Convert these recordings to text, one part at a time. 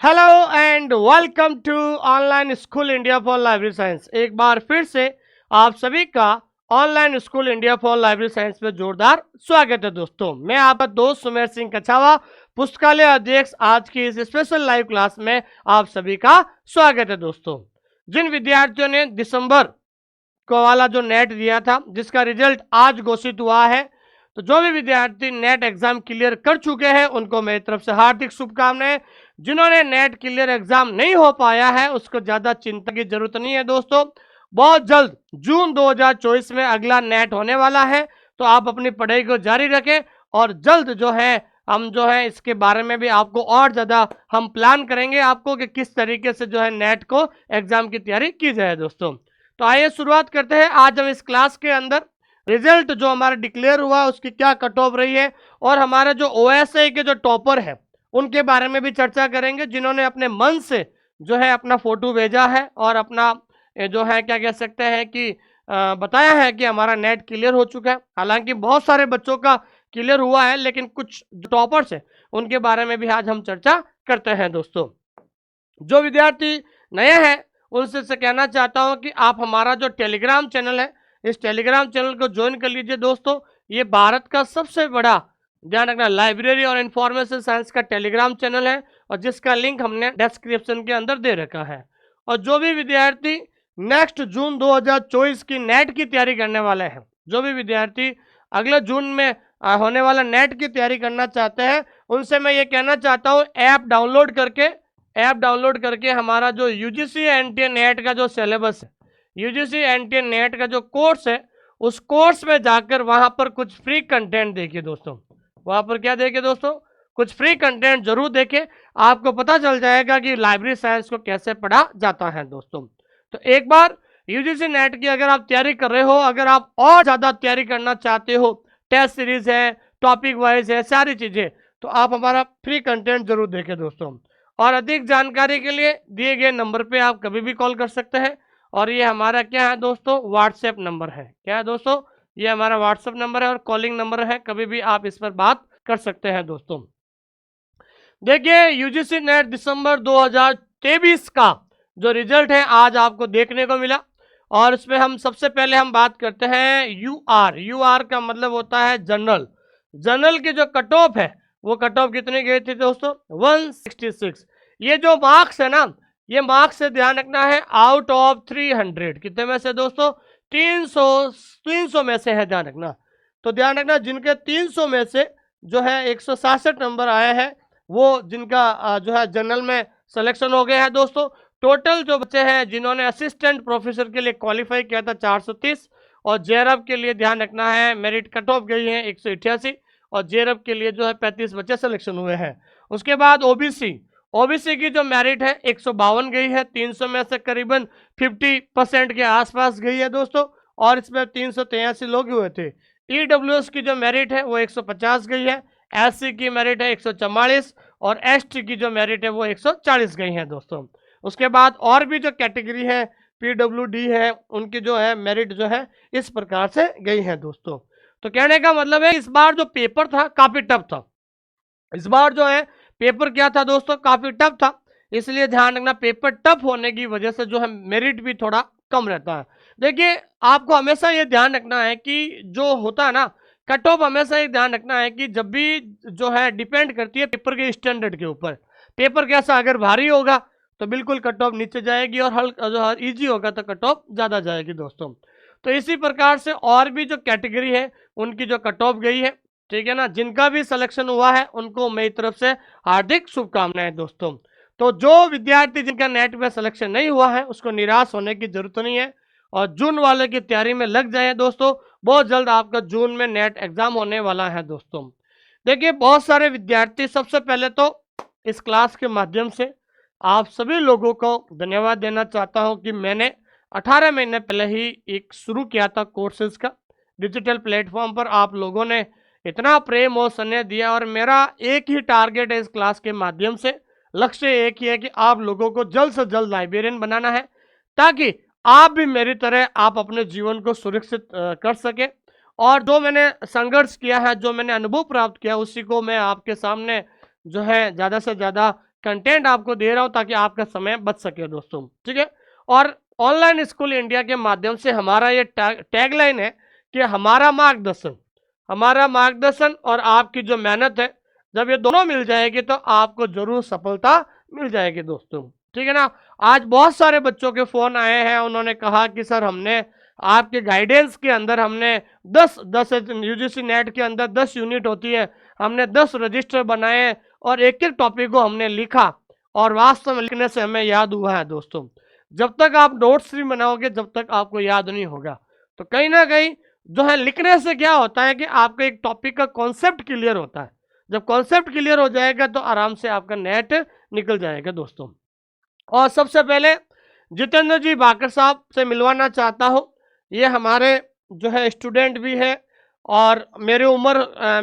Hello and welcome to online school India for library science. एक बार फिर से आप सभी का online school India for library science में जोरदार स्वागत है दोस्तों। मैं आपका दोस्त सुमेर सिंह कछावा, पुस्तकालय अध्यक्ष। आज की इस स्पेशल लाइव क्लास में आप सभी का स्वागत है दोस्तों। जिन विद्यार्थियों ने दिसंबर को वाला जो नेट दिया था, जिसका रिजल्ट आज घोषित हुआ है, तो जो भी विद्यार्थी नेट एग्जाम क्लियर कर चुके हैं उनको मेरी तरफ से हार्दिक शुभकामनाएं। जिन्होंने नेट क्लियर एग्जाम नहीं हो पाया है उसको ज्यादा चिंता की जरूरत नहीं है दोस्तों। बहुत जल्द जून 2024 में अगला नेट होने वाला है, तो आप अपनी पढ़ाई को जारी रखें और जल्द जो है हम जो है इसके बारे में भी आपको और ज़्यादा हम प्लान करेंगे आपको कि किस तरीके से जो है नेट को एग्जाम की तैयारी की जाए दोस्तों। तो आइए शुरुआत करते हैं। आज हम इस क्लास के अंदर रिजल्ट जो हमारा डिक्लेयर हुआ उसकी क्या कट ऑफ रही है और हमारे जो ओएसआई के जो टॉपर है उनके बारे में भी चर्चा करेंगे, जिन्होंने अपने मन से जो है अपना फोटो भेजा है और अपना जो है क्या कह सकते हैं कि बताया है कि हमारा नेट क्लियर हो चुका है। हालांकि बहुत सारे बच्चों का क्लियर हुआ है, लेकिन कुछ टॉपर्स हैं उनके बारे में भी आज हम चर्चा करते हैं दोस्तों। जो विद्यार्थी नए हैं उनसे से कहना चाहता हूं कि आप हमारा जो टेलीग्राम चैनल है, इस टेलीग्राम चैनल को ज्वाइन कर लीजिए दोस्तों। ये भारत का सबसे बड़ा, ध्यान रखना, लाइब्रेरी और इंफॉर्मेशन साइंस का टेलीग्राम चैनल है और जिसका लिंक हमने डिस्क्रिप्शन के अंदर दे रखा है। और जो भी विद्यार्थी नेक्स्ट जून 2024 की नेट की तैयारी करने वाले हैं, जो भी विद्यार्थी अगले जून में होने वाला नेट की तैयारी करना चाहते हैं, उनसे मैं ये कहना चाहता हूँ ऐप डाउनलोड करके हमारा जो यूजीसी एनटीए नेट का जो सिलेबस है, यूजीसी एनटीए नेट का जो कोर्स है, उस कोर्स में जाकर वहां पर कुछ फ्री कंटेंट देखिए दोस्तों। वहां पर क्या देखिए दोस्तों, कुछ फ्री कंटेंट जरूर देखें, आपको पता चल जाएगा कि लाइब्रेरी साइंस को कैसे पढ़ा जाता है दोस्तों। तो एक बार यूजीसी नेट की अगर आप तैयारी कर रहे हो, अगर आप और ज़्यादा तैयारी करना चाहते हो, टेस्ट सीरीज है, टॉपिक वाइज है, सारी चीज़ें, तो आप हमारा फ्री कंटेंट जरूर देखें दोस्तों। और अधिक जानकारी के लिए दिए गए नंबर पे आप कभी भी कॉल कर सकते हैं। और ये हमारा क्या है दोस्तों, व्हाट्सएप नंबर है। क्या है दोस्तों, ये हमारा व्हाट्सएप नंबर है और कॉलिंग नंबर है, कभी भी आप इस पर बात कर सकते हैं दोस्तों। देखिए, यूजीसी नेट दिसंबर 2023 का जो रिजल्ट है आज आपको देखने को मिला और इसमें हम सबसे पहले हम बात करते हैं यूआर का मतलब होता है जनरल। जनरल की जो कट ऑफ है वो कट ऑफ कितनी गई थी दोस्तों, 166। ये जो मार्क्स है ना, ये मार्क्स से ध्यान रखना है आउट ऑफ 300, कितने में से दोस्तों, 300 में से है, ध्यान रखना। तो ध्यान रखना, जिनके 300 में से जो है 167 नंबर आए हैं वो जिनका जो है जनरल में सिलेक्शन हो गया है दोस्तों। टोटल जो बच्चे हैं जिन्होंने असिस्टेंट प्रोफेसर के लिए क्वालिफाई किया था 430, और जेआरएफ के लिए ध्यान रखना है मेरिट कट ऑफ गई है 188, और जेआरएफ के लिए जो है 35 बच्चे सिलेक्शन हुए हैं। उसके बाद ओबीसी की जो मेरिट है 152 गई है, 300 में से करीबन 50% के आसपास गई है दोस्तों, और इसमें 383 लोग हुए थे। ईडब्ल्यूएस की जो मेरिट है वो 150 गई है, एससी की मेरिट है 144, और एसटी की जो मेरिट है वो 140 गई है दोस्तों। उसके बाद और भी जो कैटेगरी है, पीडब्ल्यूडी है, उनकी जो है मेरिट जो है इस प्रकार से गई है दोस्तों। तो कहने का मतलब है इस बार जो पेपर था काफी टफ था। इस बार जो है पेपर क्या था दोस्तों, काफी टफ था। इसलिए ध्यान रखना, पेपर टफ होने की वजह से जो है मेरिट भी थोड़ा कम रहता है। देखिए, आपको हमेशा ये ध्यान रखना है कि जो होता है ना कट ऑफ, हमेशा ये ध्यान रखना है कि जब भी जो है डिपेंड करती है पेपर के स्टैंडर्ड के ऊपर। पेपर कैसा, अगर भारी होगा तो बिल्कुल कट ऑफ नीचे जाएगी, और हल्का जो इजी होगा तो कट ऑफ ज़्यादा जाएगी दोस्तों। तो इसी प्रकार से और भी जो कैटेगरी है उनकी जो कट ऑफ गई है, ठीक है ना, जिनका भी सिलेक्शन हुआ है उनको मेरी तरफ से हार्दिक शुभकामनाएं दोस्तों। तो जो विद्यार्थी जिनका नेट में सिलेक्शन नहीं हुआ है उसको निराश होने की जरूरत नहीं है, और जून वाले की तैयारी में लग जाए दोस्तों। बहुत जल्द आपका जून में नेट एग्जाम होने वाला है दोस्तों। देखिए, बहुत सारे विद्यार्थी, सबसे पहले तो इस क्लास के माध्यम से आप सभी लोगों को धन्यवाद देना चाहता हूं कि मैंने 18 महीने पहले ही एक शुरू किया था कोर्सेज का डिजिटल प्लेटफॉर्म पर। आप लोगों ने इतना प्रेम और स्नेह दिया, और मेरा एक ही टारगेट है इस क्लास के माध्यम से, लक्ष्य एक ही है कि आप लोगों को जल्द से जल्द लाइब्रेरियन बनाना है, ताकि आप भी मेरी तरह आप अपने जीवन को सुरक्षित कर सके। और जो मैंने संघर्ष किया है, जो मैंने अनुभव प्राप्त किया, उसी को मैं आपके सामने जो है ज़्यादा से ज़्यादा कंटेंट आपको दे रहा हूँ ताकि आपका समय बच सके दोस्तों, ठीक है। और ऑनलाइन स्कूल इंडिया के माध्यम से हमारा ये टैगलाइन है कि हमारा मार्गदर्शन और आपकी जो मेहनत है, जब ये दोनों मिल जाएगी तो आपको जरूर सफलता मिल जाएगी दोस्तों, ठीक है ना। आज बहुत सारे बच्चों के फोन आए हैं, उन्होंने कहा कि सर हमने आपके गाइडेंस के अंदर हमने 10 यूजीसी नेट के अंदर 10 यूनिट होती है, हमने 10 रजिस्टर बनाए और एक एक टॉपिक को हमने लिखा, और वास्तव में लिखने से हमें याद हुआ है दोस्तों। जब तक आप नोट्स नहीं बनाओगे जब तक आपको याद नहीं होगा। तो कहीं ना कहीं जो है लिखने से क्या होता है कि आपका एक टॉपिक का कॉन्सेप्ट क्लियर होता है। जब कॉन्सेप्ट क्लियर हो जाएगा तो आराम से आपका नेट निकल जाएगा दोस्तों। और सबसे पहले जितेंद्र जी भाकर साहब से मिलवाना चाहता हूँ। ये हमारे जो है स्टूडेंट भी है, और मेरी उम्र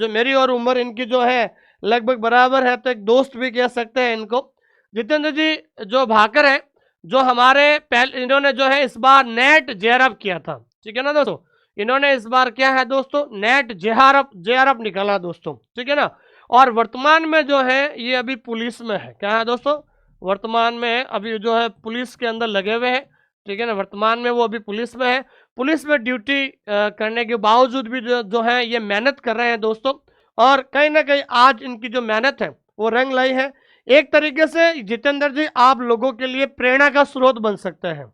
मेरी और उम्र इनकी जो है लगभग बराबर है, तो एक दोस्त भी कह सकते हैं इनको। जितेंद्र जी जो भाकर है, जो हमारे पहले इन्होंने जो है इस बार नेट जेआरएफ किया था, ठीक है ना दोस्तों। इन्होंने इस बार क्या है दोस्तों, नेट जेआरएफ निकाला दोस्तों, ठीक है ना। और वर्तमान में जो है ये अभी पुलिस में है, क्या है दोस्तों, वर्तमान में अभी जो है पुलिस के अंदर लगे हुए हैं, ठीक है ना। वर्तमान में वो अभी पुलिस में है, पुलिस में ड्यूटी करने के बावजूद भी जो है ये मेहनत कर रहे हैं दोस्तों। और कहीं ना कहीं आज इनकी जो मेहनत है वो रंग लाई है। एक तरीके से जितेंद्र जी आप लोगों के लिए प्रेरणा का स्रोत बन सकते हैं।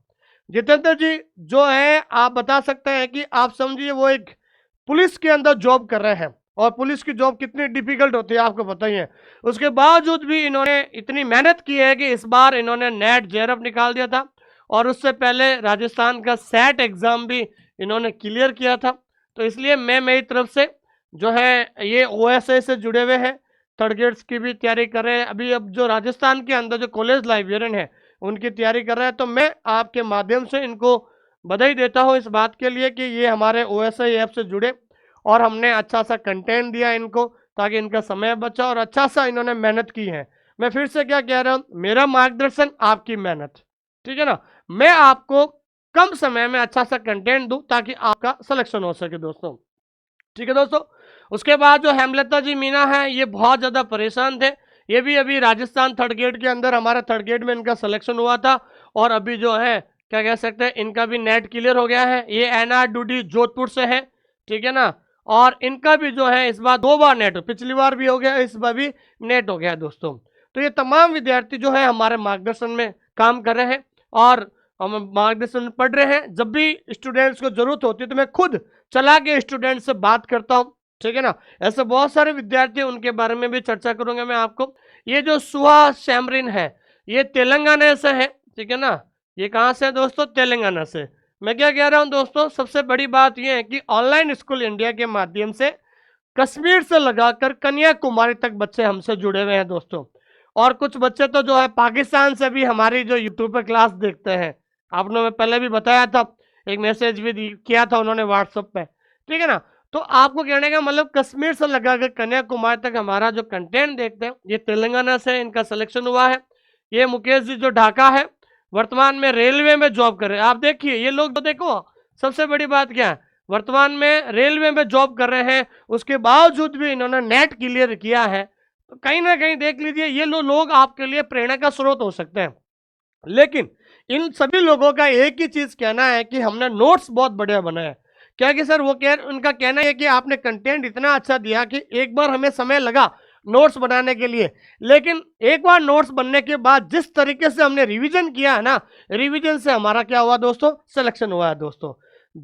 जितेंद्र जी जो है आप बता सकते हैं कि आप समझिए वो एक पुलिस के अंदर जॉब कर रहे हैं, और पुलिस की जॉब कितनी डिफिकल्ट होती है आपको पता ही है। उसके बावजूद भी इन्होंने इतनी मेहनत की है कि इस बार इन्होंने नेट जेआरएफ निकाल दिया था, और उससे पहले राजस्थान का सेट एग्जाम भी इन्होंने क्लियर किया था। तो इसलिए मैं मेरी तरफ से जो है ये ओएसए से जुड़े हुए हैं, थर्ड ग्रेड्स की भी तैयारी कर रहे हैं अभी। अब जो राजस्थान के अंदर जो कॉलेज लाइब्रेरियन है उनकी तैयारी कर रहे हैं, तो मैं आपके माध्यम से इनको बधाई देता हूँ इस बात के लिए कि ये हमारे ओएसए ऐप से जुड़े, और हमने अच्छा सा कंटेंट दिया इनको ताकि इनका समय बचा, और अच्छा सा इन्होंने मेहनत की है। मैं फिर से क्या कह रहा हूँ, मेरा मार्गदर्शन आपकी मेहनत, ठीक है ना। मैं आपको कम समय में अच्छा सा कंटेंट दूं ताकि आपका सिलेक्शन हो सके दोस्तों, ठीक है दोस्तों। उसके बाद जो हेमलता जी मीना है ये बहुत ज़्यादा परेशान थे, ये भी अभी राजस्थान थर्ड ग्रेड के अंदर हमारा थर्ड ग्रेड में इनका सिलेक्शन हुआ था, और अभी जो है क्या कह सकते हैं इनका भी नेट क्लियर हो गया है। ये एनआर डूडी जोधपुर से है, ठीक है ना। और इनका भी जो है इस बार 2 बार नेट, पिछली बार भी हो गया, इस बार भी नेट हो गया दोस्तों। तो ये तमाम विद्यार्थी जो है हमारे मार्गदर्शन में काम कर रहे हैं, और हम मार्गदर्शन पढ़ रहे हैं। जब भी स्टूडेंट्स को जरूरत होती है तो मैं खुद चला के स्टूडेंट से बात करता हूँ, ठीक है ना। ऐसे बहुत सारे विद्यार्थी हैं, उनके बारे में भी चर्चा करूंगा मैं आपको। ये जो सुहा सैमरिन है ये तेलंगाना से है, ठीक है ना। ये कहाँ से है दोस्तों, तेलंगाना से। मैं क्या कह रहा हूँ दोस्तों, सबसे बड़ी बात यह है कि ऑनलाइन स्कूल इंडिया के माध्यम से कश्मीर से लगाकर कन्याकुमारी तक बच्चे हमसे जुड़े हुए हैं दोस्तों। और कुछ बच्चे तो जो है पाकिस्तान से भी हमारी जो यूट्यूब पर क्लास देखते हैं। आपने मैं पहले भी बताया था, एक मैसेज भी किया था उन्होंने व्हाट्सएप पे, ठीक है ना। तो आपको कहने का मतलब कश्मीर से लगाकर कन्याकुमारी तक हमारा जो कंटेंट देखते हैं, ये तेलंगाना से इनका सिलेक्शन हुआ है। ये मुकेश जी जो ढाका है, वर्तमान में रेलवे में जॉब कर रहे हैं। आप देखिए ये लोग, तो देखो सबसे बड़ी बात क्या है, वर्तमान में रेलवे में जॉब कर रहे हैं, उसके बावजूद भी इन्होंने नेट क्लियर किया है। तो कहीं ना कहीं देख लीजिए ये लोग आपके लिए प्रेरणा का स्रोत हो सकते हैं। लेकिन इन सभी लोगों का एक ही चीज कहना है कि हमने नोट्स बहुत बढ़िया बनाया। क्या कि सर वो उनका कहना है कि आपने कंटेंट इतना अच्छा दिया कि एक बार हमें समय लगा नोट्स बनाने के लिए, लेकिन एक बार नोट्स बनने के बाद जिस तरीके से हमने रिवीजन किया है ना, रिवीजन से हमारा क्या हुआ दोस्तों, सिलेक्शन हुआ है दोस्तों।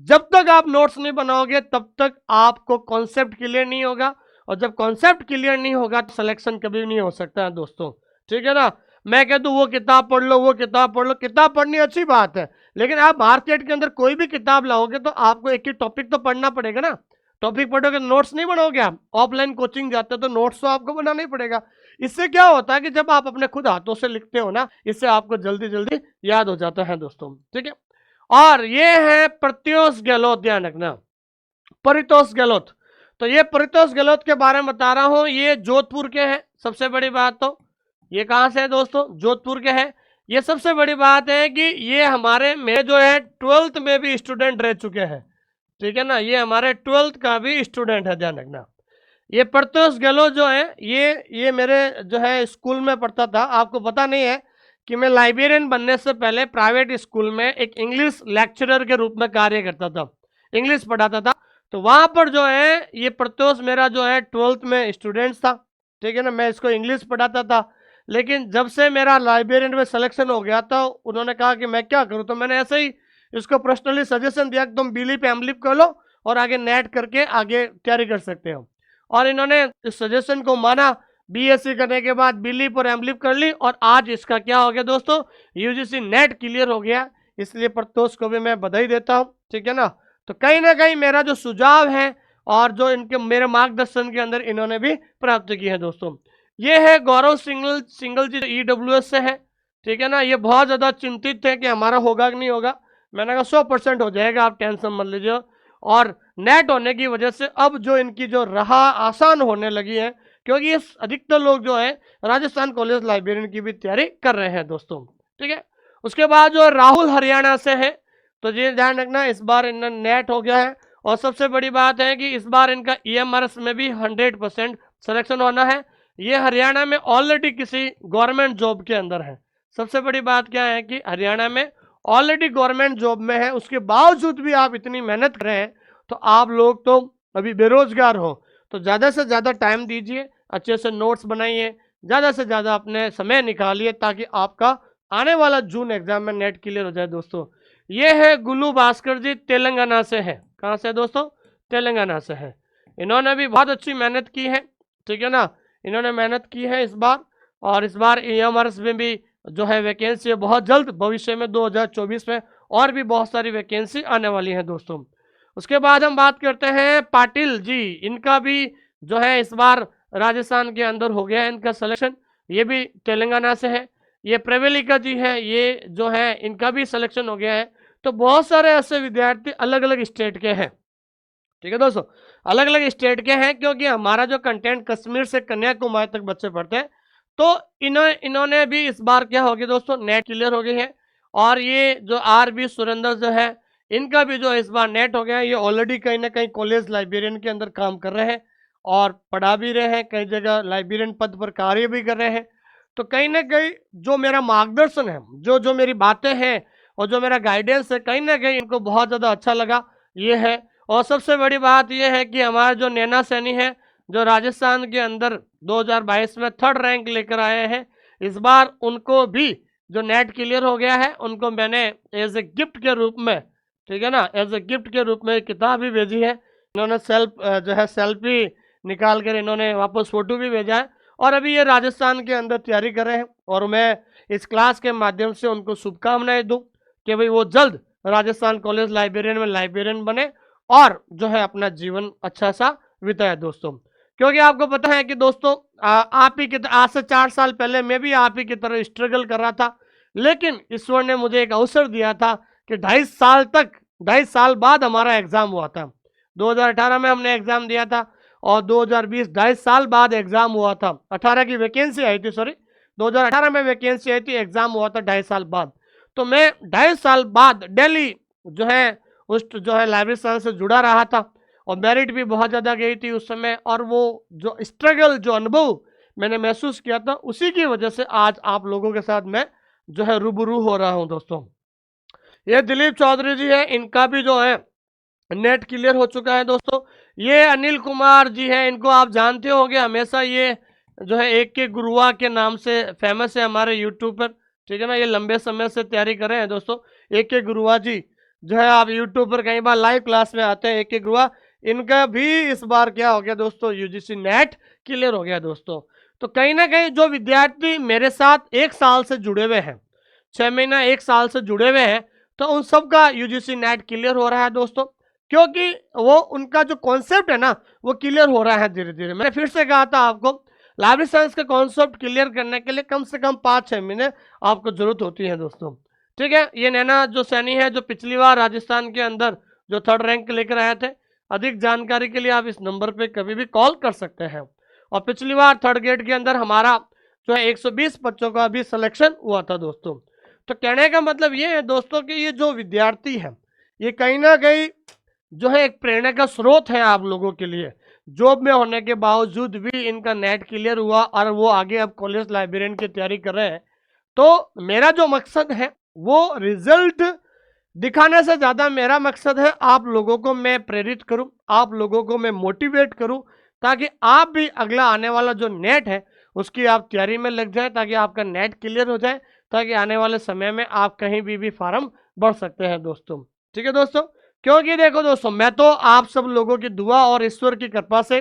जब तक आप नोट्स नहीं बनाओगे तब तक आपको कॉन्सेप्ट क्लियर नहीं होगा, और जब कॉन्सेप्ट क्लियर नहीं होगा तो सिलेक्शन कभी नहीं हो सकता है दोस्तों, ठीक है ना। मैं कह दूं वो किताब पढ़ लो, वो किताब पढ़ लो, किताब पढ़नी अच्छी बात है, लेकिन आप मार्केट के अंदर कोई भी किताब लाओगे तो आपको एक ही टॉपिक तो पढ़ना पड़ेगा ना। टॉपिक पढ़ोगे नोट्स नहीं बनाओगे। आप ऑफलाइन कोचिंग जाते हो तो नोट्स तो आपको बनाना ही पड़ेगा। इससे क्या होता है कि जब आप अपने खुद हाथों से लिखते हो ना, इससे आपको जल्दी जल्दी याद हो जाता है दोस्तों, ठीक है। और ये है प्रत्योष गहलोत, ध्यान रखना, परितोष गहलोत। तो ये परितोष गहलोत के बारे में बता रहा हूं, ये जोधपुर के हैं। सबसे बड़ी बात तो ये कहाँ से है दोस्तों, जोधपुर के हैं। ये सबसे बड़ी बात है कि ये हमारे में जो है 12th में भी स्टूडेंट रह चुके हैं, ठीक है ना। ये हमारे 12th का भी स्टूडेंट है, ध्यान रखना। ये प्रत्युष गहलोत जो है ये मेरे जो है स्कूल में पढ़ता था। आपको पता नहीं है कि मैं लाइब्रेरियन बनने से पहले प्राइवेट स्कूल में एक इंग्लिश लेक्चरर के रूप में कार्य करता था, इंग्लिश पढ़ाता था। तो वहाँ पर जो है ये प्रत्युष मेरा जो है 12th में स्टूडेंट्स था, ठीक है ना। मैं इसको इंग्लिश पढ़ाता था, लेकिन जब से मेरा लाइब्रेरियन में सिलेक्शन हो गया तो उन्होंने कहा कि मैं क्या करूँ, तो मैंने ऐसे ही इसको पर्सनली सजेशन दिया कि तुम बीलीप एमलीप कर लो और आगे नेट करके आगे तैयारी कर सकते हो। और इन्होंने इस सजेशन को माना, बीएससी करने के बाद बीलीप और एमलीप कर ली, और आज इसका क्या हो गया दोस्तों, यूजीसी नेट क्लियर हो गया। इसलिए प्रत्युष को भी मैं बधाई देता हूँ, ठीक है ना। तो कहीं ना कहीं मेरा जो सुझाव है और जो इनके मेरे मार्गदर्शन के अंदर इन्होंने भी प्राप्त की है दोस्तों। ये है गौरव सिंगल जी ईडब्ल्यूएस से है, ठीक है ना। ये बहुत ज़्यादा चिंतित थे कि हमारा होगा कि नहीं होगा। मैंने कहा 100% हो जाएगा, आप टेंशन मत लीजिए। और नेट होने की वजह से अब जो इनकी जो राह आसान होने लगी है, क्योंकि इस अधिकतर लोग जो है राजस्थान कॉलेज लाइब्रेरियन की भी तैयारी कर रहे हैं दोस्तों, ठीक है। उसके बाद जो है राहुल हरियाणा से है, तो ये ध्यान रखना इस बार इनका नेट हो गया है। और सबसे बड़ी बात है कि इस बार इनका ईएमआरएस में भी 100% सिलेक्शन होना है। ये हरियाणा में ऑलरेडी किसी गवर्नमेंट जॉब के अंदर है। सबसे बड़ी बात क्या है कि हरियाणा में ऑलरेडी गवर्नमेंट जॉब में है, उसके बावजूद भी आप इतनी मेहनत कर रहे हैं। तो आप लोग तो अभी बेरोजगार हो, तो ज़्यादा से ज़्यादा टाइम दीजिए, अच्छे से नोट्स बनाइए, ज़्यादा से ज़्यादा अपने समय निकालिए, ताकि आपका आने वाला जून एग्जाम में नेट क्लियर हो जाए दोस्तों। ये है गुल्लू भास्कर जी, तेलंगाना से है। कहाँ से दोस्तों, तेलंगाना से है। इन्होंने भी बहुत अच्छी मेहनत की है, ठीक है ना। इन्होंने मेहनत की है इस बार, और इस बार ईएमआरएस में भी जो है वैकेंसी है बहुत जल्द भविष्य में 2024 में और भी बहुत सारी वैकेंसी आने वाली है दोस्तों। उसके बाद हम बात करते हैं पाटिल जी, इनका भी जो है इस बार राजस्थान के अंदर हो गया है इनका सिलेक्शन, ये भी तेलंगाना से है। ये प्रवेलिका जी है, ये जो है इनका भी सिलेक्शन हो गया है। तो बहुत सारे ऐसे विद्यार्थी अलग अलग स्टेट के हैं, ठीक है दोस्तों, अलग अलग स्टेट के हैं, क्योंकि हमारा जो कंटेंट कश्मीर से कन्याकुमारी तक बच्चे पढ़ते हैं। तो इन्होंने भी इस बार क्या हो गया दोस्तों, नेट क्लियर हो गई है। और ये जो आर.बी. सुरेंद्र जो है, इनका भी जो इस बार नेट हो गया है। ये ऑलरेडी कहीं ना कहीं कॉलेज लाइब्रेरियन के अंदर काम कर रहे हैं और पढ़ा भी रहे हैं, कई जगह लाइब्रेरियन पद पर कार्य भी कर रहे हैं। तो कहीं ना कहीं जो मेरा मार्गदर्शन है, जो जो मेरी बातें हैं और जो मेरा गाइडेंस है, कहीं ना कहीं इनको बहुत ज़्यादा अच्छा लगा, ये है। और सबसे बड़ी बात यह है कि हमारा जो नैना सैनी है, जो राजस्थान के अंदर 2022 में 3rd रैंक लेकर आए हैं, इस बार उनको भी जो नेट क्लियर हो गया है, उनको मैंने एज ए गिफ्ट के रूप में, ठीक है ना, एज ए गिफ्ट के रूप में एक किताब भी भेजी है। इन्होंने जो है सेल्फी निकाल कर इन्होंने वापस फोटो भी भेजा है। और अभी ये राजस्थान के अंदर तैयारी कर रहे हैं, और मैं इस क्लास के माध्यम से उनको शुभकामनाएं दूं कि भाई वो जल्द राजस्थान कॉलेज लाइब्रेरियन में लाइब्रेरियन बने और जो है अपना जीवन अच्छा सा बिताए दोस्तों। क्योंकि आपको पता है कि दोस्तों आप ही की आज से 4 साल पहले मैं भी आप ही की तरह स्ट्रगल कर रहा था, लेकिन ईश्वर ने मुझे एक अवसर दिया था कि 2.5 साल बाद हमारा एग्जाम हुआ था। 2018 में हमने एग्जाम दिया था, और 2020 2.5 साल बाद एग्जाम हुआ था। 18 की वैकेंसी आई थी, सॉरी 2018 में वैकेंसी आई थी, एग्जाम हुआ था 2.5 साल बाद। तो मैं 2.5 साल बाद डेली जो है उस जो है लाइब्रेरी साइंस से जुड़ा रहा था, और मेरिट भी बहुत ज़्यादा गई थी उस समय। और वो जो स्ट्रगल, जो अनुभव मैंने महसूस किया था, उसी की वजह से आज आप लोगों के साथ मैं जो है रूबरू हो रहा हूं दोस्तों। ये दिलीप चौधरी जी है, इनका भी जो है नेट क्लियर हो चुका है दोस्तों। ये अनिल कुमार जी हैं, इनको आप जानते होंगे, हमेशा ये जो है एक के गुरुआ के नाम से फेमस है हमारे यूट्यूब पर, ठीक है ना। ये लंबे समय से तैयारी कर रहे हैं दोस्तों। एक के गुरुआ जी जो है, आप यूट्यूब पर कई बार लाइव क्लास में आते हैं, एक एक गुरुआ, इनका भी इस बार क्या हो गया दोस्तों, यूजीसी नेट क्लियर हो गया दोस्तों। तो कहीं ना कहीं जो विद्यार्थी मेरे साथ 1 साल से जुड़े हुए हैं, 6 महीना 1 साल से जुड़े हुए हैं, तो उन सबका यूजीसी नेट क्लियर हो रहा है दोस्तों। क्योंकि वो उनका जो कॉन्सेप्ट है ना, वो क्लियर हो रहा है धीरे धीरे। मैंने फिर से कहा था आपको, लाइब्रेरी साइंस का कॉन्सेप्ट क्लियर करने के लिए कम से कम 5-6 महीने आपको जरूरत होती है दोस्तों, ठीक है। ये नैना जो सैनी है, जो पिछली बार राजस्थान के अंदर जो 3rd रैंक लेकर आए थे, अधिक जानकारी के लिए आप इस नंबर पे कभी भी कॉल कर सकते हैं। और पिछली बार 3rd ग्रेड के अंदर हमारा जो है 120 बच्चों का भी सिलेक्शन हुआ था दोस्तों। तो कहने का मतलब ये है दोस्तों कि ये जो विद्यार्थी है, ये कहीं ना कहीं जो है एक प्रेरणा का स्रोत है आप लोगों के लिए। जॉब में होने के बावजूद भी इनका नेट क्लियर हुआ और वो आगे अब कॉलेज लाइब्रेरियन की तैयारी कर रहे हैं। तो मेरा जो मकसद है वो रिजल्ट दिखाने से ज़्यादा मेरा मकसद है आप लोगों को मैं प्रेरित करूं, आप लोगों को मैं मोटिवेट करूं, ताकि आप भी अगला आने वाला जो नेट है उसकी आप तैयारी में लग जाए, ताकि आपका नेट क्लियर हो जाए, ताकि आने वाले समय में आप कहीं भी फार्म भर सकते हैं दोस्तों। ठीक है दोस्तों, क्योंकि देखो दोस्तों, मैं तो आप सब लोगों की दुआ और ईश्वर की कृपा से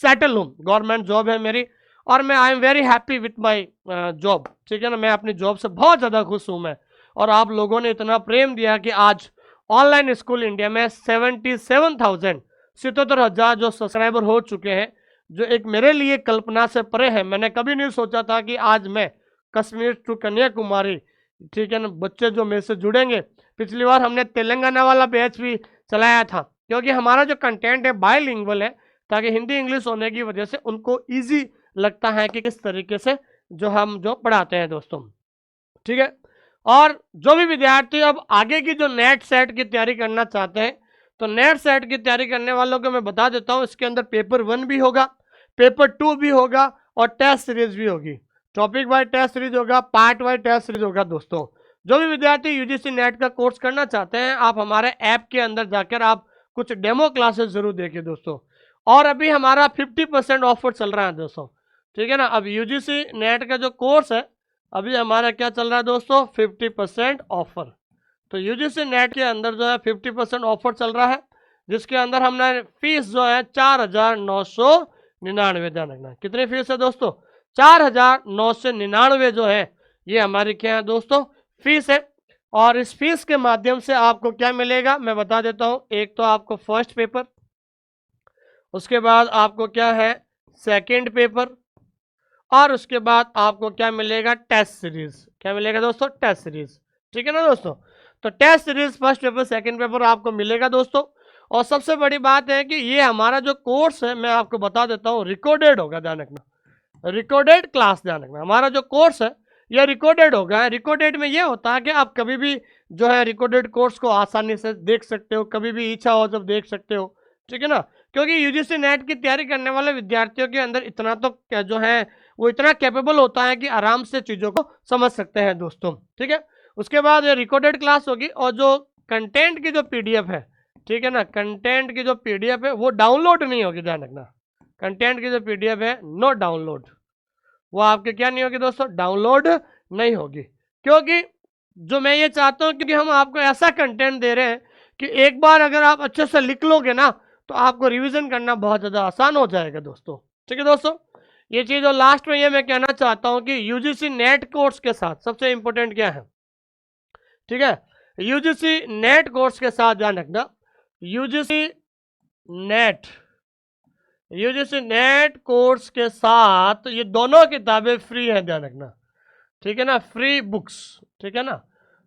सेटल हूँ, गवर्नमेंट जॉब है मेरी, और मैं I am very happy with my job. ठीक है ना, मैं अपनी जॉब से बहुत ज़्यादा खुश हूँ मैं। और आप लोगों ने इतना प्रेम दिया कि आज ऑनलाइन स्कूल इंडिया में 77,000 जो सब्सक्राइबर हो चुके हैं, जो एक मेरे लिए कल्पना से परे है। मैंने कभी नहीं सोचा था कि आज मैं कश्मीर टू कन्याकुमारी, ठीक है ना, बच्चे जो मेरे से जुड़ेंगे। पिछली बार हमने तेलंगाना वाला बैच भी चलाया था, क्योंकि हमारा जो कंटेंट है बायलिंगुअल है, ताकि हिंदी इंग्लिश होने की वजह से उनको ईजी लगता है कि किस तरीके से जो हम जो पढ़ाते हैं दोस्तों। ठीक है, और जो भी विद्यार्थी अब आगे की जो नेट सेट की तैयारी करना चाहते हैं, तो नेट सेट की तैयारी करने वालों को मैं बता देता हूं, इसके अंदर पेपर 1 भी होगा, पेपर 2 भी होगा और टेस्ट सीरीज भी होगी। टॉपिक वाइज टेस्ट सीरीज होगा, पार्ट वाइज टेस्ट सीरीज होगा दोस्तों। जो भी विद्यार्थी यूजीसी नेट का कोर्स करना चाहते हैं, आप हमारे ऐप के अंदर जाकर आप कुछ डेमो क्लासेस जरूर देखिए दोस्तों। और अभी हमारा 50% ऑफर चल रहा है दोस्तों। ठीक है ना, अब यूजीसी नेट का जो कोर्स है अभी हमारा क्या चल रहा है दोस्तों, 50% ऑफर। तो यूजीसी नेट के अंदर जो है 50% ऑफर चल रहा है, जिसके अंदर हमने फीस जो है 4,999, ध्यान रखना। कितनी फीस है दोस्तों, 4,999 जो है ये हमारी क्या है दोस्तों, फीस है। और इस फीस के माध्यम से आपको क्या मिलेगा मैं बता देता हूं। एक तो आपको फर्स्ट पेपर, उसके बाद आपको क्या है सेकंड पेपर, और उसके बाद आपको क्या मिलेगा, टेस्ट सीरीज। क्या मिलेगा दोस्तों, टेस्ट सीरीज। ठीक है ना दोस्तों, तो test series first paper second paper आपको मिलेगा दोस्तों। और सबसे बड़ी बात है कि ये हमारा जो कोर्स है मैं आपको बता देता हूँ रिकॉर्डेड होगा, ध्यान रखना, रिकॉर्डेड क्लास, ध्यान रखना। हमारा जो कोर्स है ये रिकॉर्डेड होगा। रिकॉर्डेड में ये होता है कि आप कभी भी जो है रिकॉर्डेड कोर्स को आसानी से देख सकते हो, कभी भी इच्छा हो जब देख सकते हो। ठीक है ना, क्योंकि यूजीसी नेट की तैयारी करने वाले विद्यार्थियों के अंदर इतना तो जो है वो इतना कैपेबल होता है कि आराम से चीज़ों को समझ सकते हैं दोस्तों। ठीक है, उसके बाद ये रिकॉर्डेड क्लास होगी, और जो कंटेंट की जो पीडीएफ है, ठीक है ना, कंटेंट की जो पीडीएफ है वो डाउनलोड नहीं होगी, ध्यान रखना। कंटेंट की जो पीडीएफ है नो डाउनलोड, वो आपके क्या नहीं होगी दोस्तों, डाउनलोड नहीं होगी। क्योंकि जो मैं ये चाहता हूँ, क्योंकि हम आपको ऐसा कंटेंट दे रहे हैं कि एक बार अगर आप अच्छे से लिख लोगे ना, तो आपको रिवीजन करना बहुत ज़्यादा आसान हो जाएगा दोस्तों। ठीक है दोस्तों, ये चीज़। और लास्ट में ये मैं कहना चाहता हूँ कि यूजीसी नेट कोर्स के साथ सबसे इंपॉर्टेंट क्या है, ठीक है, यूजीसी नेट कोर्स के साथ ध्यान रखना, यूजीसी नेट कोर्स के साथ ये दोनों किताबें फ्री है, ध्यान रखना। ठीक है ना, फ्री बुक्स। ठीक है ना,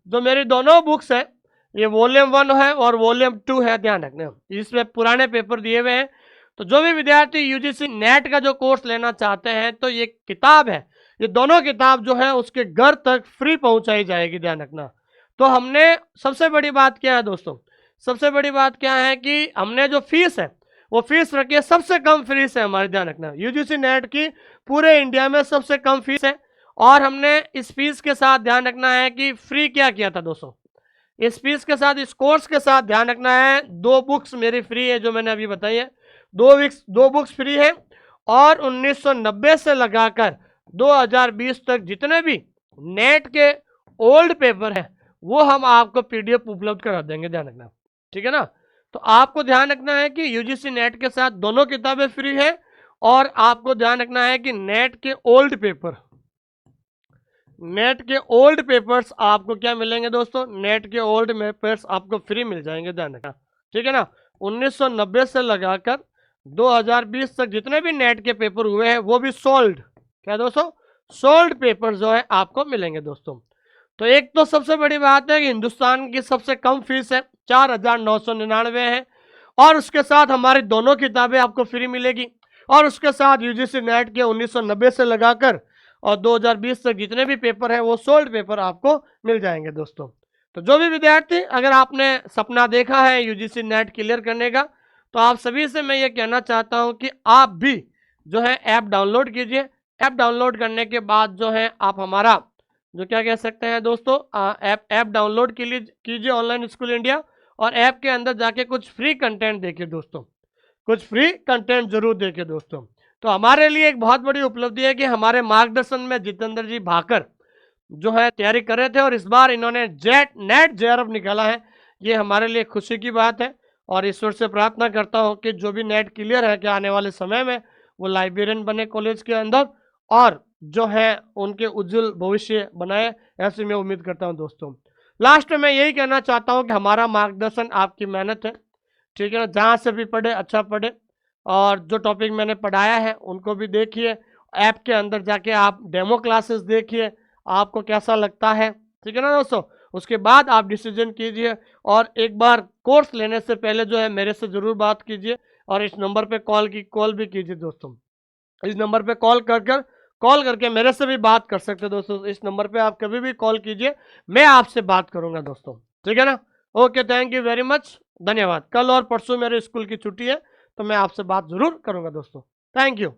जो मेरी दोनों बुक्स है ये वॉल्यूम 1 है और वॉल्यूम 2 है, ध्यान रखना। इसमें पुराने पेपर दिए हुए हैं। तो जो भी विद्यार्थी यूजीसी नेट का जो कोर्स लेना चाहते हैं, तो ये किताब है, ये दोनों किताब जो है उसके घर तक फ्री पहुंचाई जाएगी, ध्यान रखना। तो हमने सबसे बड़ी बात क्या है दोस्तों, सबसे बड़ी बात क्या है कि हमने जो फीस है वो फीस रखी है, सबसे कम फीस है हमारे, ध्यान रखना। यूजीसी नेट की पूरे इंडिया में सबसे कम फीस है। और हमने इस फीस के साथ ध्यान रखना है कि फ्री क्या किया था दोस्तों, इस फीस के साथ, इस कोर्स के साथ ध्यान रखना है 2 बुक्स मेरी फ्री है, जो मैंने अभी बताई है। 2 बुक्स फ्री है। और 1990 से लगाकर 2020 तक जितने भी नेट के ओल्ड पेपर हैं वो हम आपको पीडीएफ उपलब्ध करा देंगे, ध्यान रखना। ठीक है ना, तो आपको ध्यान रखना है कि यूजीसी नेट के साथ दोनों किताबें फ्री है। और आपको ध्यान रखना है कि नेट के ओल्ड पेपर्स आपको क्या मिलेंगे दोस्तों, नेट के ओल्ड पेपर्स आपको फ्री मिल जाएंगे, ध्यान रखना। ठीक है ना, 1990 से लगाकर 2020 तक जितने भी नेट के पेपर हुए हैं वो भी सोल्ड, क्या दोस्तों, सोल्ड पेपर जो है आपको मिलेंगे दोस्तों। तो एक तो सबसे बड़ी बात है कि हिंदुस्तान की सबसे कम फीस है, 4,999 है। और उसके साथ हमारी दोनों किताबें आपको फ्री मिलेगी। और उसके साथ यूजीसी नेट के 1990 से लगाकर और 2020 तक जितने भी पेपर है वो सोल्ड पेपर आपको मिल जाएंगे दोस्तों। तो जो भी विद्यार्थी, अगर आपने सपना देखा है यूजीसी नेट क्लियर करने का, तो आप सभी से मैं ये कहना चाहता हूँ कि आप भी जो है ऐप डाउनलोड कीजिए। ऐप डाउनलोड करने के बाद जो है आप हमारा जो क्या कह सकते हैं दोस्तों, ऐप डाउनलोड के लिए कीजिए ऑनलाइन स्कूल इंडिया, और ऐप के अंदर जाके कुछ फ्री कंटेंट देखिए दोस्तों, कुछ फ्री कंटेंट जरूर देखिए दोस्तों। तो हमारे लिए एक बहुत बड़ी उपलब्धि है कि हमारे मार्गदर्शन में जितेंद्र जी भाकर जो है तैयारी कर रहे थे, और इस बार इन्होंने नेट जेआरएफ निकाला है। ये हमारे लिए खुशी की बात है, और ईश्वर से प्रार्थना करता हूँ कि जो भी नेट क्लियर है कि आने वाले समय में वो लाइब्रेरियन बने कॉलेज के अंदर, और जो है उनके उज्जवल भविष्य बनाए, ऐसी मैं उम्मीद करता हूँ दोस्तों। लास्ट में मैं यही कहना चाहता हूँ कि हमारा मार्गदर्शन आपकी मेहनत है, ठीक है ना। जहाँ से भी पढ़े अच्छा पढ़े, और जो टॉपिक मैंने पढ़ाया है उनको भी देखिए, ऐप के अंदर जाके आप डेमो क्लासेस देखिए, आपको कैसा लगता है, ठीक है ना दोस्तों। उसके बाद आप डिसीजन कीजिए, और एक बार कोर्स लेने से पहले जो है मेरे से ज़रूर बात कीजिए, और इस नंबर पे कॉल भी कीजिए दोस्तों। इस नंबर पे कॉल करके मेरे से भी बात कर सकते हैं दोस्तों। इस नंबर पे आप कभी भी कॉल कीजिए, मैं आपसे बात करूंगा दोस्तों, ठीक है ना। Okay, thank you very much, धन्यवाद। कल और परसों मेरे स्कूल की छुट्टी है, तो मैं आपसे बात जरूर करूंगा दोस्तों। Thank you.